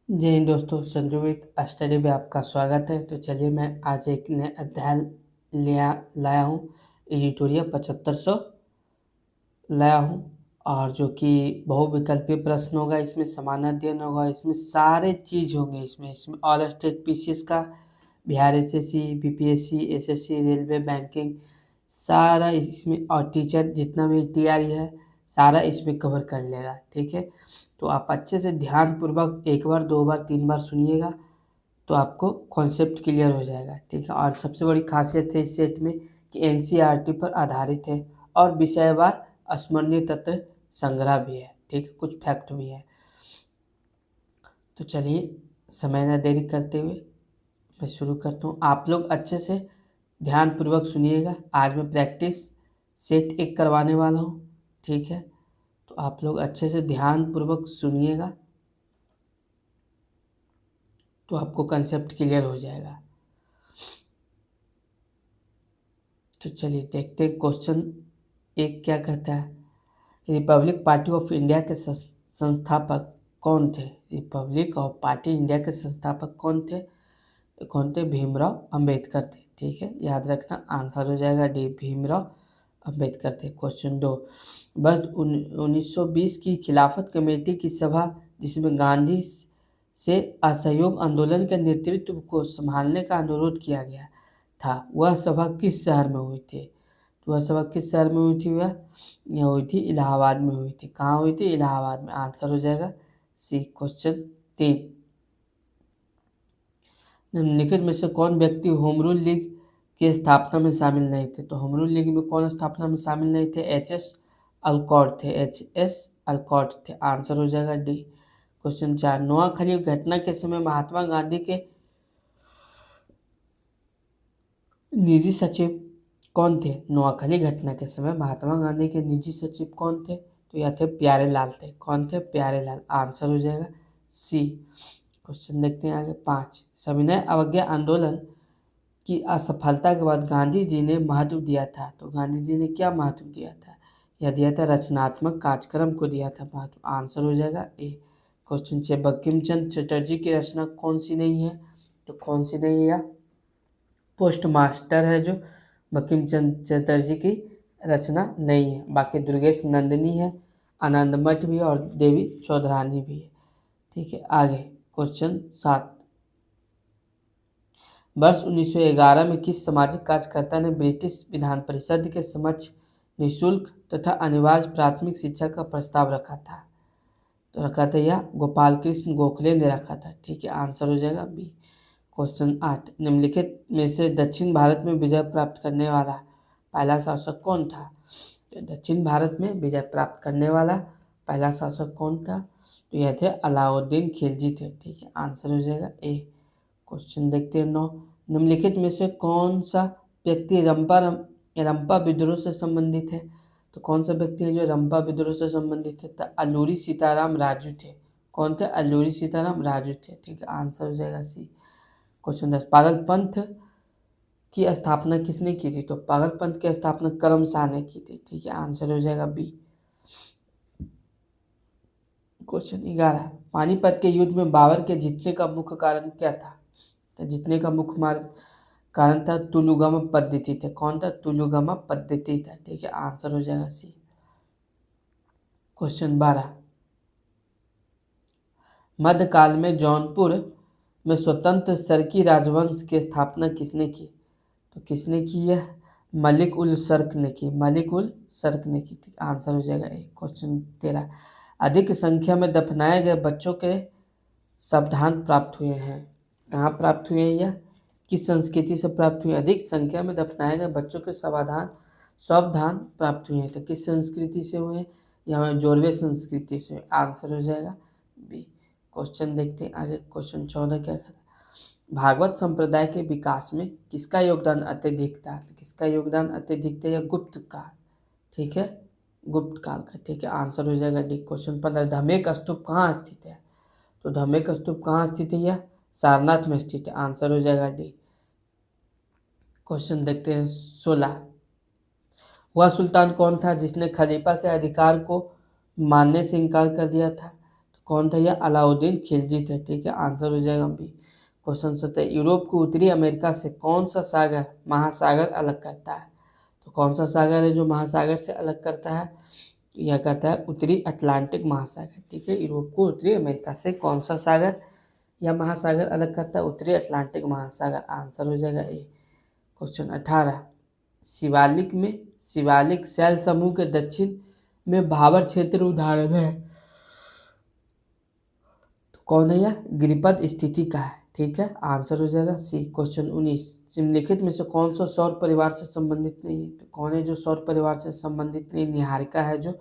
जय हिंद दोस्तों, Sanju with study में आपका स्वागत है। तो चलिए मैं आज एक नया अध्याय लिया लाया हूँ। एडिटोरियल 7500 लाया हूँ और जो कि बहुविकल्पीय प्रश्न होगा, इसमें समान अध्ययन होगा, इसमें सारे चीज़ होंगे। इसमें ऑल स्टेट पीसीएस का, Bihar SSC, BPSC, SSC, railway, banking, सारा इसमें, और टीचर जितना भी तैयारी है सारा इसमें कवर कर लेगा। ठीक है, तो आप अच्छे से ध्यानपूर्वक एक बार, दो बार, तीन बार सुनिएगा तो आपको कॉन्सेप्ट क्लियर हो जाएगा। ठीक है, और सबसे बड़ी खासियत है इस सेट में कि एनसीईआरटी पर आधारित है और विषयवार स्मरणीय तत्व संग्रह भी है। ठीक है, कुछ फैक्ट भी है। तो चलिए समय न देरी करते हुए मैं शुरू करता हूँ। आप लोग अच्छे से ध्यानपूर्वक सुनिएगा। आज मैं प्रैक्टिस सेट एक करवाने वाला हूँ। ठीक है, तो आप लोग अच्छे से ध्यानपूर्वक सुनिएगा तो आपको कंसेप्ट क्लियर हो जाएगा। तो चलिए देखते हैं क्वेश्चन एक क्या कहता है। रिपब्लिक पार्टी ऑफ इंडिया के संस्थापक कौन थे? रिपब्लिक ऑफ पार्टी इंडिया के संस्थापक कौन थे? भीमराव अंबेडकर थे। ठीक है, याद रखना, आंसर हो जाएगा डी, भीमराव अंबेडकर थे। क्वेश्चन 2, वर्ष 1920 की खिलाफत कमेटी की सभा जिसमें गांधी से असहयोग आंदोलन के नेतृत्व को संभालने का अनुरोध किया गया था, वह सभा किस शहर में हुई थी? तो वह सभा किस शहर में हुई थी? यह हुई थी इलाहाबाद में हुई थी। कहाँ हुई थी? इलाहाबाद में। आंसर हो जाएगा सी। क्वेश्चन 3, निम्नलिखित में से कौन व्यक्ति होम रूल लीग की स्थापना में शामिल नहीं थे? तो होम रूल लीग में कौन स्थापना में शामिल नहीं थे? एच.एस. अलकॉट थे। एच.एस. अलकॉट थे। आंसर हो जाएगा डी। क्वेश्चन 4, नोआखली घटना के समय महात्मा गांधी के निजी सचिव कौन थे? नोआखली घटना के समय महात्मा गांधी के निजी सचिव कौन थे? तो यह थे प्यारेलाल थे। कौन थे? प्यारेलाल। आंसर हो जाएगा सी। क्वेश्चन देखते हैं आगे। 5, सविनय अवज्ञा आंदोलन की असफलता के बाद गांधी जी ने महत्व दिया था। तो गांधी जी ने क्या महत्व दिया था? यह दिया था रचनात्मक कार्यक्रम को दिया था महत्व। आंसर हो जाएगा ए। क्वेश्चन 6, बंकिम चंद्र चटर्जी की रचना कौन सी नहीं है? तो कौन सी नहीं है? पोस्ट मास्टर है जो बंकिम चंद्र चटर्जी की रचना नहीं है। बाकी दुर्गेश नंदिनी है, आनंद मठ भी है और देवी चौधरानी भी है। ठीक है, आगे क्वेश्चन 7, वर्ष 1911 में किस सामाजिक कार्यकर्ता ने ब्रिटिश विधान परिषद के समक्ष निःशुल्क तथा अनिवार्य प्राथमिक शिक्षा का प्रस्ताव रखा था? तो रखा था यह गोपाल कृष्ण गोखले ने रखा था। ठीक है, आंसर हो जाएगा बी। क्वेश्चन 8, निम्नलिखित में से दक्षिण भारत में विजय प्राप्त करने वाला पहला शासक कौन था? तो दक्षिण भारत में विजय प्राप्त करने वाला पहला शासक कौन था? तो यह थे अलाउद्दीन खिलजी थे। ठीक है, आंसर हो जाएगा ए। क्वेश्चन देखते हैं 9, निम्नलिखित में से कौन सा व्यक्ति रंपा विद्रोह से संबंधित है? तो कौन सा व्यक्ति है जो रंपा विद्रोह से संबंधित है? तो अल्लूरी सीताराम राजू थे। कौन थे? अल्लूरी सीताराम राजू थे। ठीक है, आंसर हो जाएगा सी। क्वेश्चन 10, पागल पंथ की स्थापना किसने की थी? तो पागल पंथ की स्थापना करम शाह ने की थी। ठीक है, आंसर हो जाएगा बी। क्वेश्चन 11, पानीपत के युद्ध में बाबर के जीतने का मुख्य कारण क्या था? तो जीतने का मुख्य कारण था तुलुगमा पद्धति थे। कौन था? तुलुगमा पद्धति था। ठीक है, आंसर हो जाएगा सी। क्वेश्चन 12, मध्यकाल में जौनपुर में स्वतंत्र सरकी राजवंश की स्थापना किसने की? तो किसने की? यह मलिक उल सर्क ने की। मलिक उल सर्क ने की। ठीक, आंसर हो जाएगा ए। क्वेश्चन 13, अधिक संख्या में दफनाए गए बच्चों के सावधान प्राप्त हुए हैं। कहाँ प्राप्त हुए हैं? यह किस संस्कृति से प्राप्त हुए? अधिक संख्या में दफनाए गए बच्चों के सावधान प्राप्त हुए हैं। तो किस संस्कृति से हुए? यहाँ जोरवे संस्कृति से। आंसर हो जाएगा बी। क्वेश्चन देखते हैं आगे। क्वेश्चन 14 क्या कहता है? भागवत संप्रदाय के विकास में किसका योगदान अत्यधिक था? तो किसका योगदान अत्यधिक था? या गुप्त काल। ठीक है, गुप्त काल का। ठीक है, आंसर हो जाएगा डी। क्वेश्चन 15, धमेक स्तूप कहाँ स्थित है? तो धमेक स्तूप कहाँ स्थित है? यह सारनाथ में स्थित है। आंसर हो जाएगा डी। क्वेश्चन देखते हैं 16, वह सुल्तान कौन था जिसने खलीफा के अधिकार को मानने से इनकार कर दिया था? तो कौन था यह? अलाउद्दीन खिलजी थे। ठीक है, आंसर हो जाएगा बी। क्वेश्चन 17, यूरोप को उत्तरी अमेरिका से कौन सा सागर महासागर अलग करता है? तो कौन सा सागर है जो महासागर से अलग करता है? यह करता है उत्तरी अटलांटिक महासागर। ठीक है, यूरोप को उत्तरी अमेरिका से कौन सा सागर या महासागर अलग करता है? उत्तरी अटलांटिक महासागर। आंसर हो जाएगा ए। क्वेश्चन 18, शिवालिक शैल समूह के दक्षिण में भाबर क्षेत्र उदाहरण है। तो कौन है यह? गिरिपद स्थिति का है। ठीक है, आंसर हो जाएगा सी। क्वेश्चन 19, निम्नलिखित में से कौन सा सौर परिवार से संबंधित नहीं है? तो कौन है जो सौर परिवार से संबंधित नहीं? निहारिका है जो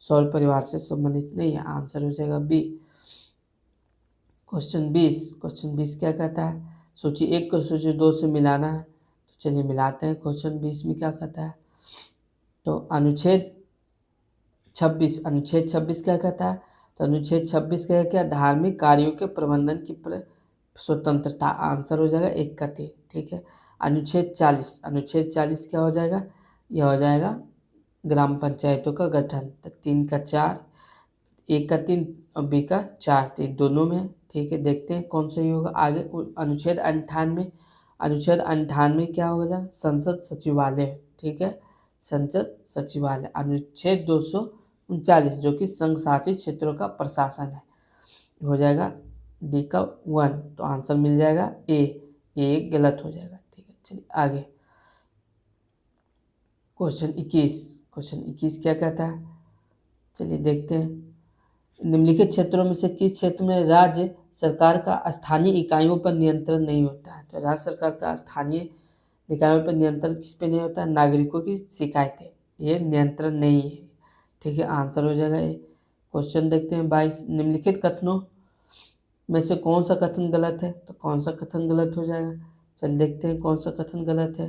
सौर परिवार से संबंधित नहीं है। आंसर हो जाएगा बी। क्वेश्चन 20 क्या कहता है? सूची 1 को सूची 2 से मिलाना है। तो चलिए मिलाते हैं। क्वेश्चन 20 में क्या कहता है? तो अनुच्छेद 26 क्या कहता है? तो अनुच्छेद 26 क्या है? क्या? धार्मिक कार्यों के प्रबंधन की स्वतंत्रता। आंसर हो जाएगा 1 का 3। ठीक है, अनुच्छेद 40 क्या हो जाएगा? यह हो जाएगा ग्राम पंचायतों का गठन। तो 3 का 4, 1 का 3 और बी का 4, 3 दोनों में है। ठीक है, देखते हैं कौन सा होगा आगे। अनुच्छेद 98 क्या होगा? संसद सचिवालय। ठीक है, संसद सचिवालय। अनुच्छेद 239 जो कि संघ शासित क्षेत्रों का प्रशासन है, हो जाएगा डी का 1। तो आंसर मिल जाएगा ए गलत हो जाएगा। ठीक है, चलिए आगे। क्वेश्चन 21 क्या कहता है? चलिए देखते हैं। निम्नलिखित क्षेत्रों में से किस क्षेत्र में राज्य सरकार का स्थानीय इकाइयों पर नियंत्रण नहीं होता है? तो राज्य सरकार का स्थानीय इकाइयों पर नियंत्रण किस पे नहीं होता है? नागरिकों की शिकायतें, ये नियंत्रण नहीं है। ठीक है, आंसर हो जाएगा ए। क्वेश्चन देखते हैं 22, निम्नलिखित कथनों में से कौन सा कथन गलत है? तो कौन सा कथन गलत हो जाएगा? चल देखते हैं कौन सा कथन गलत है।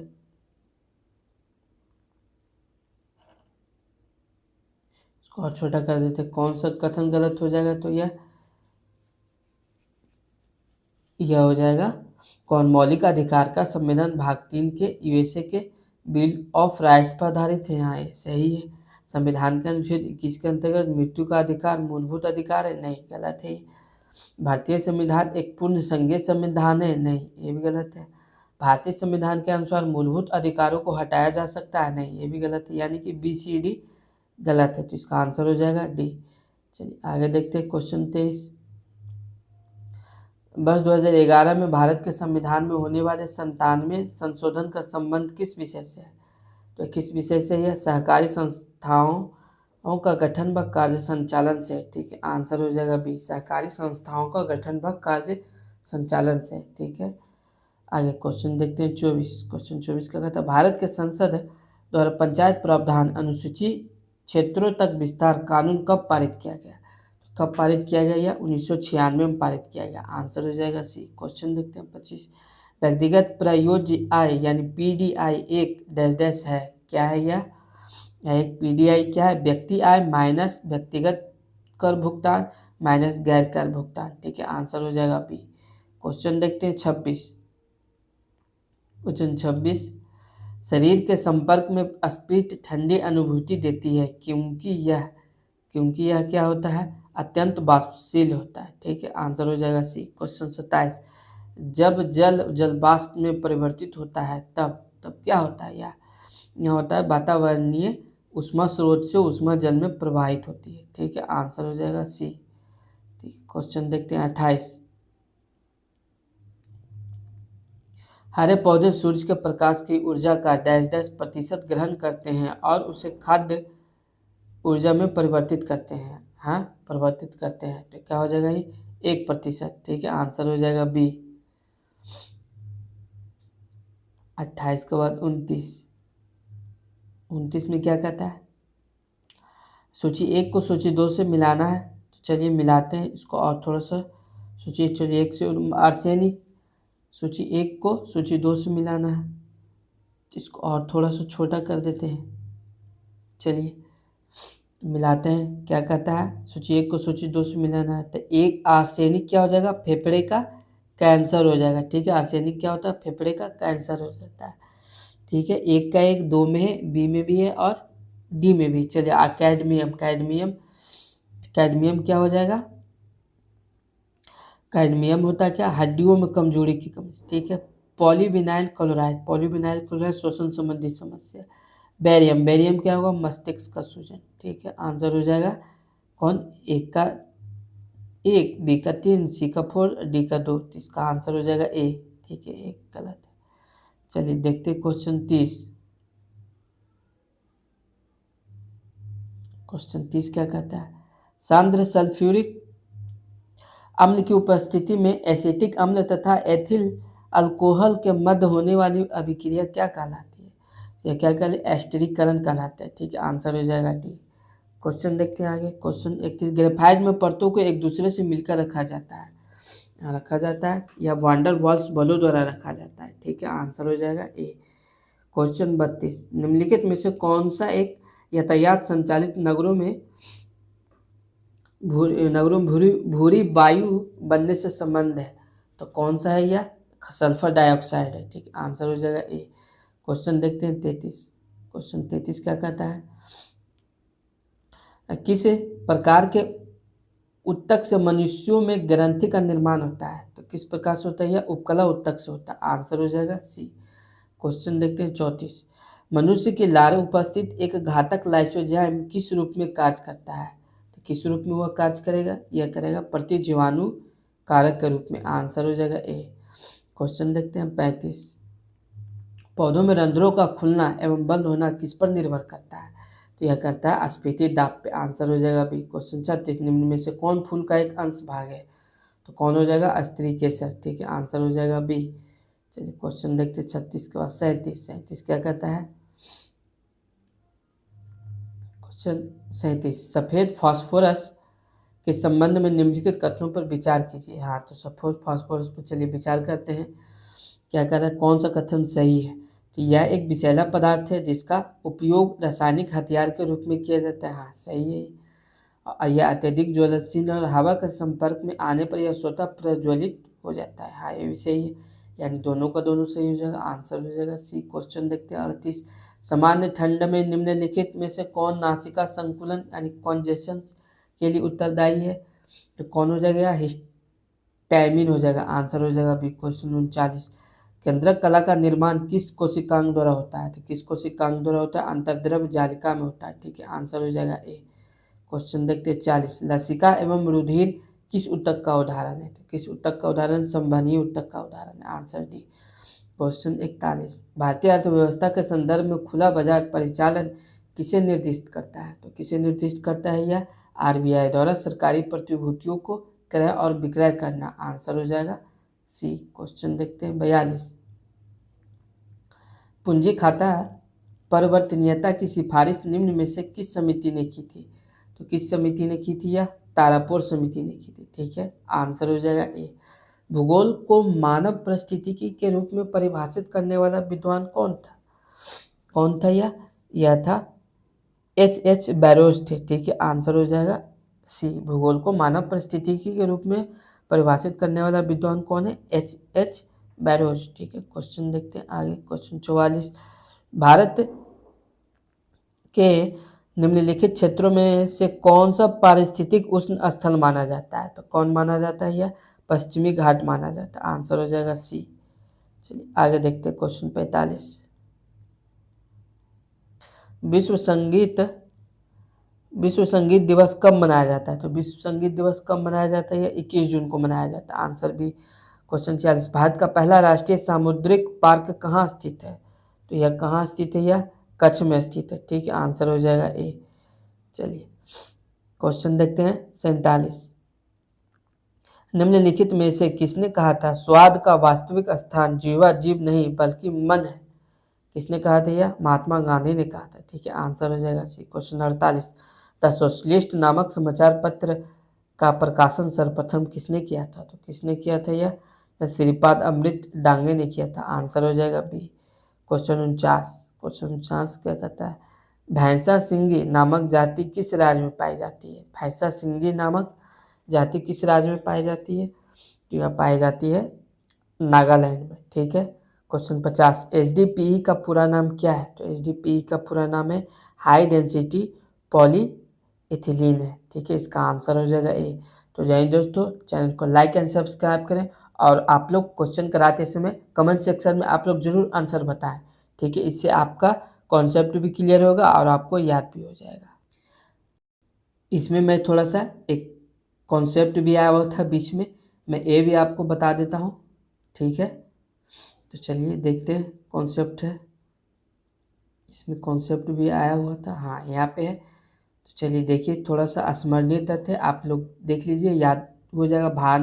इसको और छोटा कर देते हैं। कौन सा कथन गलत हो जाएगा? तो यह हो जाएगा कौन? मौलिक अधिकार का संविधान भाग 3 के यूएसए के बिल ऑफ राइट्स पर आधारित है। यहाँ ये सही है। संविधान के अनुच्छेद 21 के अंतर्गत मृत्यु का अधिकार मूलभूत अधिकार है? नहीं, गलत है ये। भारतीय संविधान एक पूर्ण संघीय संविधान है? नहीं, ये भी गलत है। भारतीय संविधान के अनुसार मूलभूत अधिकारों को हटाया जा सकता है? नहीं, ये भी गलत है। यानी कि बी सी डी गलत है। तो इसका आंसर हो जाएगा डी। चलिए आगे देखते हैं। क्वेश्चन 23, वर्ष 2011 में भारत के संविधान में होने वाले 97 संशोधन का संबंध किस विषय से है? तो किस विषय से? यह सहकारी संस्थाओं का गठन व कार्य संचालन से है। ठीक है, आंसर हो जाएगा बी, सहकारी संस्थाओं का गठन व कार्य संचालन से। ठीक है, आगे क्वेश्चन देखते हैं 24। क्वेश्चन 24 का कहता है? भारत के संसद द्वारा पंचायत प्रावधान अनुसूची क्षेत्रों तक विस्तार कानून कब पारित किया गया? कब पारित किया गया? या 1996 में पारित किया गया। आंसर हो जाएगा सी। क्वेश्चन देखते हैं 25, व्यक्तिगत प्रयोज्य आय यानी पीडीआई एक डैश डैश है। क्या है यह? एक पीडीआई क्या है? व्यक्ति आय माइनस व्यक्तिगत कर भुगतान माइनस गैर कर भुगतान। ठीक है, आंसर हो जाएगा बी। क्वेश्चन देखते हैं 26। क्वेश्चन 26, शरीर के संपर्क में स्प्रिट ठंडी अनुभूति देती है क्योंकि यह क्या होता है? अत्यंत वाष्पशील होता है। ठीक है, आंसर हो जाएगा सी। क्वेश्चन 27, जब जल वाष्प में परिवर्तित होता है तब क्या होता है? यह होता है वातावरणीय ऊष्मा स्रोत से ऊष्मा जल में प्रवाहित होती है। ठीक है, आंसर हो जाएगा सी। ठीक, क्वेश्चन देखते हैं 28, हरे पौधे सूर्य के प्रकाश की ऊर्जा का डैश डैश प्रतिशत ग्रहण करते हैं और उसे खाद्य ऊर्जा में परिवर्तित करते हैं। हाँ, परिवर्तित करते हैं। तो क्या हो जाएगा ये? 1%। ठीक है, आंसर हो जाएगा बी। 28 के बाद 29 में क्या कहता है? सूची 1 को सूची 2 से मिलाना है। तो चलिए मिलाते हैं इसको और थोड़ा सा। सूची 1 से आर्सेनिक, सूची 1 को सूची 2 से मिलाना है। तो इसको और थोड़ा सा छोटा कर देते हैं। चलिए मिलाते हैं। क्या कहता है? सूची 1 को सूची 2 से मिलाना है। तो एक आर्सेनिक क्या हो जाएगा? फेफड़े का कैंसर हो जाएगा। ठीक है, आर्सेनिक क्या होता है? फेफड़े का कैंसर हो जाता है। ठीक है, 1 का 1 2 में है, बी में भी है और डी में भी। चलिए कैडमियम क्या हो जाएगा? कैडमियम होता है क्या, हड्डियों में कमजोरी की कमी से, ठीक है। पॉलीविनाइल क्लोराइड शोषण संबंधी समस्या। बेरियम, बेरियम क्या होगा, मस्तिष्क का सूजन, ठीक है। आंसर हो जाएगा कौन, एक का एक, बी का 3, सी का 4, डी का 2, तो इसका आंसर हो जाएगा ए, ठीक है, एक गलत है। चलिए देखते क्वेश्चन 30। क्वेश्चन 30 क्या कहता है, सांद्र सल्फ्यूरिक अम्ल की उपस्थिति में एसिटिक अम्ल तथा एथिल अल्कोहल के मध्य होने वाली अभिक्रिया क्या कहलाती है, यह क्या कहलाती है, एस्टरीकरण कहलाता है, ठीक है। आंसर हो जाएगा डी। क्वेश्चन देखते हैं आगे। क्वेश्चन 31, ग्रेफाइट में परतों को एक दूसरे से मिलकर रखा जाता है या वांडर वॉल्स बलों द्वारा रखा जाता है, ठीक है। आंसर हो जाएगा ए। क्वेश्चन 32, निम्नलिखित में से कौन सा एक यातायात संचालित नगरों में भूरी वायु बनने से संबंध है, तो कौन सा है यह, सल्फर डाइऑक्साइड है, ठीक है। आंसर हो जाएगा ए। क्वेश्चन देखते हैं 33। क्वेश्चन 33 क्या कहता है, किस प्रकार के उत्तक से मनुष्यों में ग्रंथि का निर्माण होता है, तो किस प्रकार से होता है, यह उपकला उत्तक से होता है। आंसर हो जाएगा सी। क्वेश्चन देखते हैं 34, मनुष्य के लार उपस्थित एक घातक लाइसोजाइम किस रूप में कार्य करता है, तो किस रूप में वह कार्य करेगा, यह करेगा प्रतिजीवाणु कारक के रूप में। आंसर हो जाएगा ए। क्वेश्चन देखते हैं 35, पौधों में रंध्रों का खुलना एवं बंद होना किस पर निर्भर करता है, तो यह करता है स्फीति दाब पे। आंसर हो जाएगा बी। क्वेश्चन 36, निम्न में से कौन फूल का एक अंश भाग है, तो कौन हो जाएगा, स्त्री केसर, ठीक है। आंसर हो जाएगा बी। चलिए क्वेश्चन देखते हैं 36 के बाद 37 क्या कहता है, क्वेश्चन 37, सफेद फास्फोरस के संबंध में निम्नलिखित कथनों पर विचार कीजिए। हाँ, तो सफेद फास्फोरस पर चलिए विचार करते हैं। क्या कहता है, कौन सा कथन सही है, तो यह एक विषैला पदार्थ है जिसका उपयोग रासायनिक हथियार के रूप में किया जाता है। हाँ, सही है। और यह अत्यधिक ज्वलनशील और हवा के संपर्क में आने पर यह स्वतः प्रज्वलित हो जाता है। हाँ, ये भी सही है, यानी दोनों का दोनों सही हो जाएगा। आंसर हो जाएगा सी। क्वेश्चन देखते हैं 38, सामान्य ठंड में निम्नलिखित में से कौन नासिका संकुलन यानी कॉन्जेशन के लिए उत्तरदायी है, तो कौन हो जाएगा, हिस्टैमिन हो जाएगा। आंसर हो जाएगा बी। क्वेश्चन 39, केंद्रक कला का निर्माण किस कोशिकांग द्वारा होता है, तो किस कोशिकांग द्वारा होता है, अंतर्द्रव जालिका में होता है, ठीक है। आंसर हो जाएगा ए। क्वेश्चन देखते हैं 40, लसिका एवं रुधिर किस ऊतक का उदाहरण है, तो किस ऊतक का उदाहरण, संवहनीय ऊतक का उदाहरण है। Answer D. क्वेश्चन 41, भारतीय अर्थव्यवस्था के संदर्भ में खुला बाजार परिचालन किसे निर्दिष्ट करता है, तो किसे निर्दिष्ट करता है, यह आरबीआई द्वारा सरकारी प्रतिभूतियों को क्रय और विक्रय करना। आंसर हो जाएगा सी। क्वेश्चन देखते हैं 42, पूंजी खाता परिवर्तनीयता की सिफारिश निम्न में से किस समिति ने की थी, तो किस समिति ने की थी, यह तारापुर समिति ने की थी, ठीक है। आंसर हो जाएगा ए। भूगोल को मानव परिस्थितिकी के रूप में परिभाषित करने वाला विद्वान कौन था यह था एच बैरोज थे, ठीक है। आंसर हो जाएगा सी। भूगोल को मानव परिस्थितिकी के रूप में परिभाषित करने वाला विद्वान कौन है, एच बैरोज, ठीक है। क्वेश्चन देखते हैं आगे। क्वेश्चन 44, भारत के निम्नलिखित क्षेत्रों में से कौन सा पारिस्थितिक उष्ण स्थल माना जाता है, तो कौन माना जाता है, यह पश्चिमी घाट माना जाता है। आंसर हो जाएगा सी। चलिए आगे देखते हैं। क्वेश्चन 45, विश्व संगीत दिवस कब मनाया जाता है, तो विश्व संगीत दिवस कब मनाया जाता है, यह 21 जून को मनाया जाता है। आंसर भी। क्वेश्चन 46, भारत का पहला राष्ट्रीय सामुद्रिक पार्क कहाँ स्थित है, तो यह कहाँ स्थित है, यह कच्छ में स्थित है, ठीक है। आंसर हो जाएगा ए। चलिए क्वेश्चन देखते हैं 47, निम्नलिखित में से किसने कहा था स्वाद का वास्तविक स्थान जीवा जीव नहीं बल्कि मन है, किसने कहा था, यह महात्मा गांधी ने कहा था, ठीक है। आंसर हो जाएगा सी। क्वेश्चन 48, द सोशलिस्ट नामक समाचार पत्र का प्रकाशन सर्वप्रथम किसने किया था, तो किसने किया था, यह श्रीपाद अमृत डांगे ने किया था। आंसर हो जाएगा बी। क्वेश्चन 49 क्या कहता है, भैंसा सिंगी नामक जाति किस राज्य में पाई जाती है, भैंसा सिंगी नामक जाति किस राज्य में पाई जाती है, तो यह पाई जाती है नागालैंड में, ठीक है। क्वेश्चन 50, एचडीपीई का पूरा नाम क्या है, तो एचडीपीई का पूरा नाम है हाई डेंसिटी पॉली इथिलीन है, ठीक है। इसका आंसर हो जाएगा ए। तो जय हिंद दोस्तों, चैनल को लाइक एंड सब्सक्राइब करें और आप लोग क्वेश्चन कराते समय कमेंट सेक्शन में आप लोग जरूर आंसर बताएं, ठीक है। इससे आपका कॉन्सेप्ट भी क्लियर होगा और आपको याद भी हो जाएगा। इसमें मैं थोड़ा सा एक कॉन्सेप्ट भी आया हुआ था बीच में, मैं ये भी आपको बता देता हूँ, ठीक है। तो चलिए देखते हैं कॉन्सेप्ट है, इसमें कॉन्सेप्ट भी आया हुआ था, हाँ यहाँ पे है। तो चलिए देखिए, थोड़ा सा स्मरणीय तथ्य आप लोग देख लीजिए, याद हो जाएगा।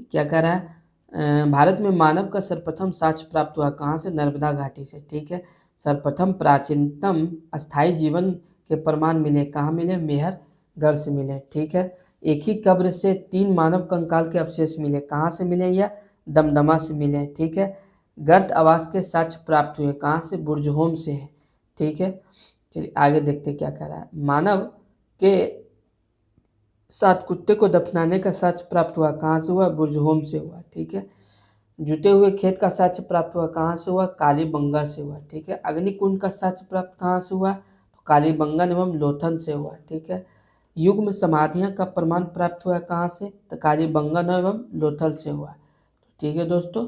क्या कह रहा है, भारत में मानव का सर्वप्रथम साक्ष्य प्राप्त हुआ कहाँ से? नर्मदा घाटी से, ठीक है। सर्वप्रथम प्राचीनतम अस्थायी जीवन के प्रमाण मिले कहाँ मिले? मेहरगढ़ से मिले, ठीक है। एक ही कब्र से 3 मानव कंकाल के अवशेष मिले, कहाँ से मिले? या दमदमा से मिले, ठीक है। गर्त आवास के साक्ष्य प्राप्त हुए कहाँ से? बुर्जहोम से है, ठीक है। चलिए आगे देखते क्या कह रहा है। मानव के साथ कुत्ते को दफनाने का साक्ष्य प्राप्त हुआ कहाँ से हुआ? बुर्जहोम से हुआ, ठीक है। जुते हुए खेत का साक्ष्य प्राप्त हुआ कहाँ से हुआ? कालीबंगा से हुआ, ठीक है। अग्निकुंड का साक्ष्य प्राप्त कहाँ से हुआ? तो कालीबंगन एवं लोथन से हुआ, ठीक है। युग में समाधियां का प्रमाण प्राप्त हुआ कहाँ से? तो कालीबंगन एवं लोथल से हुआ, ठीक है दोस्तों।